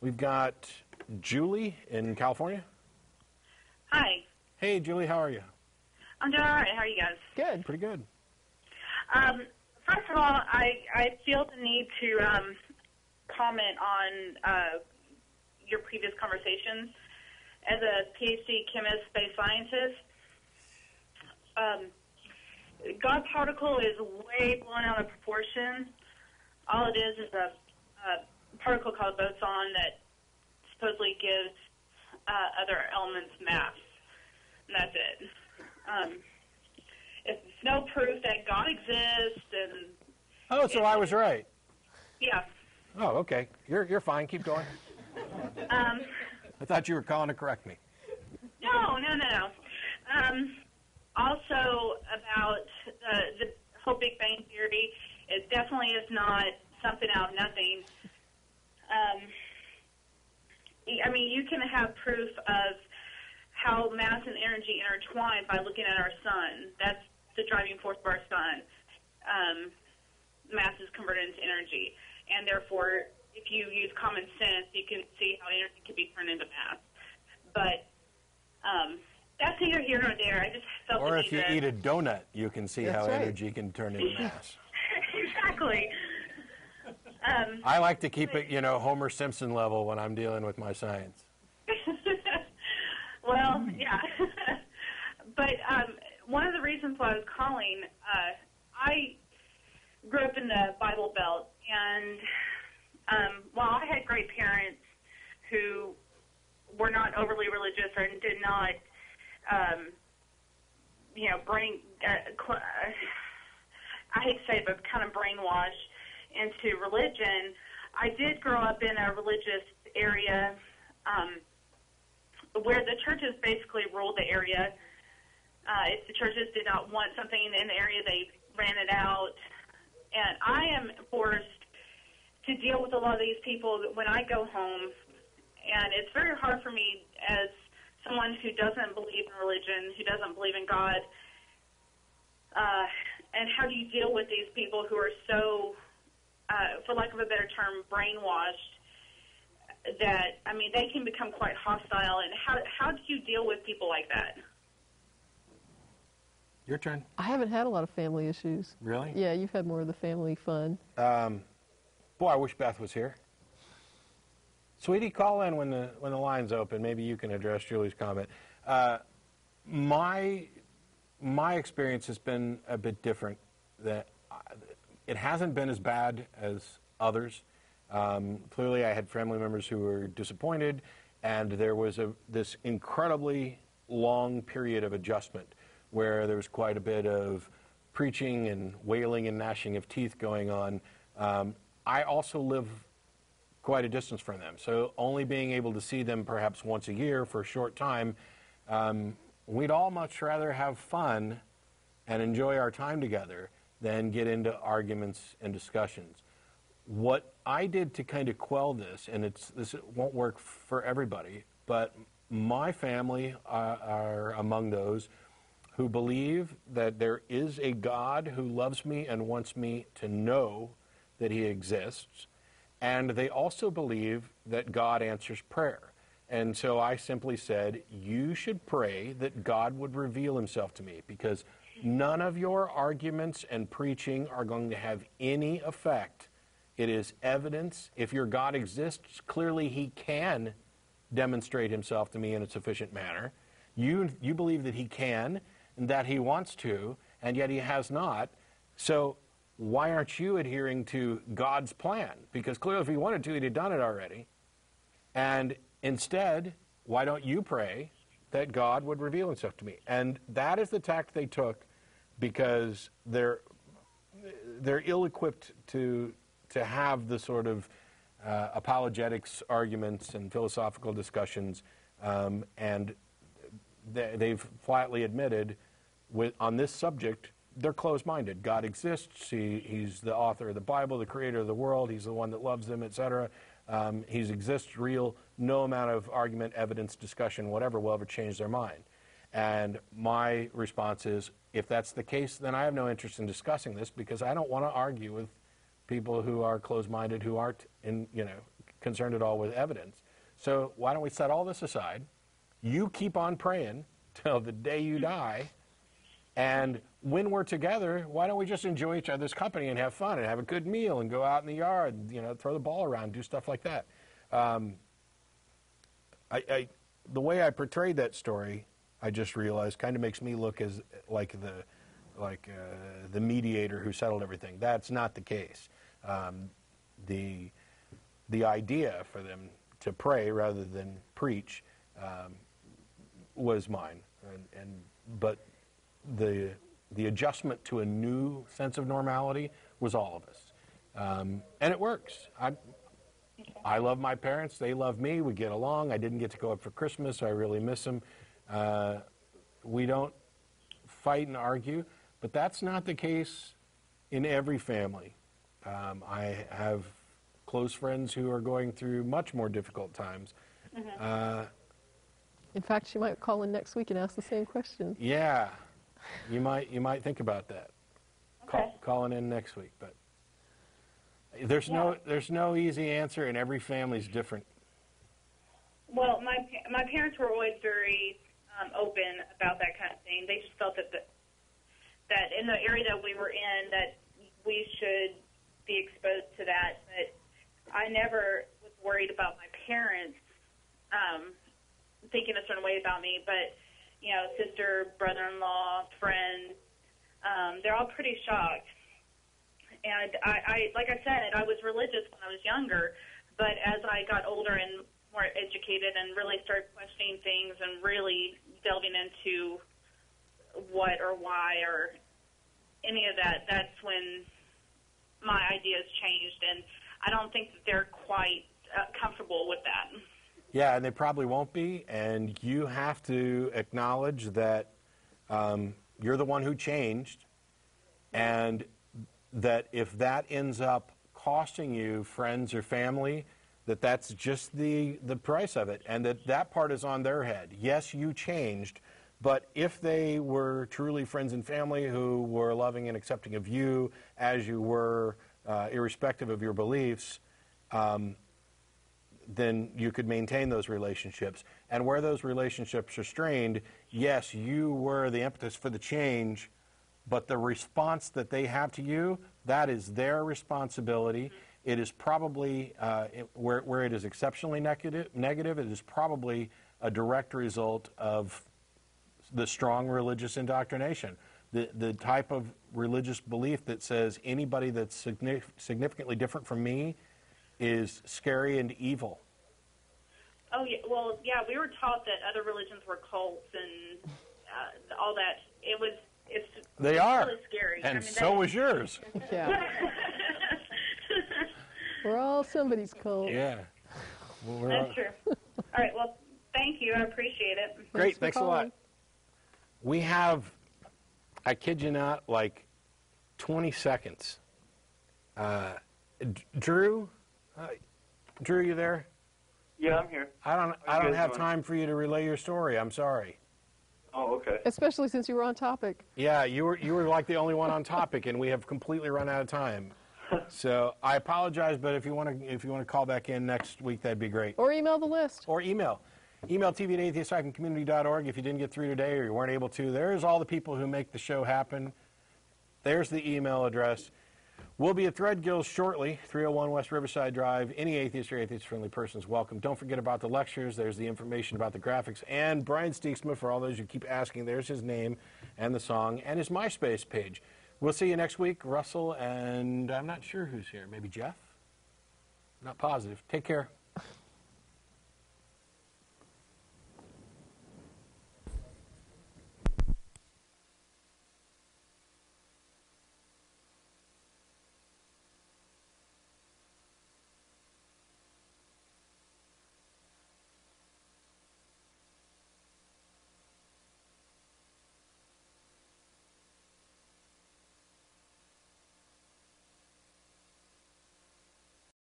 We've got Julie in California. Hi. Hey, Julie, how are you? I'm doing all right. How are you guys? Good. Pretty good. First of all, I feel the need to comment on your previous conversations. As a PhD chemist, space scientist, God's particle is way blown out of proportion. All it is a particle called boson that supposedly gives other elements mass, and that's it. It's no proof that God exists, and Oh, so I was right. yeah. Oh, okay. You're fine. Keep going. I thought you were calling to correct me. No. Also, about the whole Big Bang Theory, it definitely is not something out of nothing. I mean, you can have proof of how mass and energy intertwine by looking at our sun. That's the driving force of our sun. Mass is converted into energy. And therefore, if you use common sense, you can see how energy can be turned into mass. But that's neither here nor there. I just felt Or if you eat a donut, you can see how right. energy can turn into mass. Exactly. I like to keep it, Homer Simpson level when I'm dealing with my science. Well, yeah. But one of the reasons why I was calling, I grew up in the Bible Belt, and while I had great parents who were not overly religious or did not, I hate to say it, but kind of brainwash into religion, I did grow up in a religious area where the churches basically ruled the area. If the churches did not want something in the area, they ran it out. And I am forced to deal with a lot of these people when I go home. And it's very hard for me as someone who doesn't believe in religion, who doesn't believe in God. And how do you deal with these people who are so, for lack of a better term, brainwashed that, I mean, they can become quite hostile. And how do you deal with people like that? Your turn. I haven't had a lot of family issues. Really? Yeah, you've had more of the family fun. Boy, I wish Beth was here. Sweetie, call in when the line's open. Maybe you can address Julie's comment. My experience has been a bit different. That it hasn't been as bad as others. Clearly, I had family members who were disappointed, and there was this incredibly long period of adjustment where there was quite a bit of preaching and wailing and gnashing of teeth going on. I also live quite a distance from them, so only being able to see them perhaps once a year for a short time, we'd all much rather have fun and enjoy our time together than get into arguments and discussions. What I did to kind of quell this, and this won't work for everybody, but my family are among those who believe that there is a God who loves me and wants me to know that he exists, and they also believe that God answers prayer. And so I simply said, you should pray that God would reveal himself to me, because none of your arguments and preaching are going to have any effect. It is evidence. If your God exists, clearly he can demonstrate himself to me in a sufficient manner. You believe that he can and that he wants to, and yet he has not. So why aren't you adhering to God's plan? Because clearly if he wanted to, he'd have done it already. And instead, why don't you pray that God would reveal himself to me? And that is the tact they took, because they're ill-equipped to have the sort of apologetics arguments and philosophical discussions, and they've flatly admitted on this subject they're closed-minded. God exists. He's the author of the Bible, the creator of the world. He's the one that loves them, etc. He exists real. No amount of argument, evidence, discussion, whatever will ever change their mind. And my response is, if that's the case, then I have no interest in discussing this, because I don't want to argue with people who are closed-minded, who aren't concerned at all with evidence. So why don't we set all this aside? You keep on praying till the day you die. And when we're together, why don't we just enjoy each other's company and have fun and have a good meal and go out in the yard, throw the ball around, do stuff like that. The way I portrayed that story, I just realized, kind of makes me look as like the mediator who settled everything. That's not the case. The idea for them to pray rather than preach was mine, but the adjustment to a new sense of normality was all of us, and it works. I love my parents; they love me. We get along. I didn't get to go up for Christmas, so I really miss them. We don't fight and argue, but that's not the case in every family. I have close friends who are going through much more difficult times. In fact, she might call in next week and ask the same question. Yeah, you might think about that. Okay. Calling in next week, but there's no easy answer, and every family's different. Well, my parents were always very open about that kind of thing. They just felt that in the area that we were in, that we should be exposed to that. But I never was worried about my parents thinking a certain way about me. But sister, brother-in-law, friends, they're all pretty shocked. And I like I said, I was religious when I was younger, but as I got older and more educated and really started questioning things and really delving into what or why or any of that, that's when my ideas changed, and I don't think that they're quite comfortable with that. Yeah, and they probably won't be, and you have to acknowledge that you're the one who changed, and that if that ends up costing you friends or family, that's just the price of it, and that part is on their head. Yes, you changed, but if they were truly friends and family who were loving and accepting of you as you were, irrespective of your beliefs, then you could maintain those relationships. And where those relationships are strained, yes, you were the impetus for the change, but the response that they have to you, that is their responsibility. It is probably, where it is exceptionally negative, it is probably a direct result of the strong religious indoctrination. The type of religious belief that says anybody that's significantly different from me is scary and evil. Oh, yeah. Well, yeah, we were taught that other religions were cults and all that. They are. Really scary. And so was yours. Yeah. We're all somebody's cult. Yeah. Well, that's true. All right. Well, thank you. I appreciate it. Great. Thanks a lot. We have, I kid you not, like 20 seconds. Drew? Drew, you there? Yeah, I'm here. I don't have time for you to relay your story. I'm sorry. Oh, okay. Especially since you were on topic. Yeah, you were like the only one on topic, and we have completely run out of time. So I apologize, but if you want to call back in next week, that'd be great. Or email the list. Or email tv@atheist-community.org if you didn't get through today or you weren't able to. There's all the people who make the show happen. There's the email address. We'll be at Threadgills shortly, 301 West Riverside Drive. Any atheist or atheist-friendly person is welcome. Don't forget about the lectures. There's the information about the graphics. And Brian Steeksma, for all those who keep asking, there's his name and the song and his MySpace page. We'll see you next week. Russell and I'm not sure who's here. Maybe Jeff? Not positive. Take care.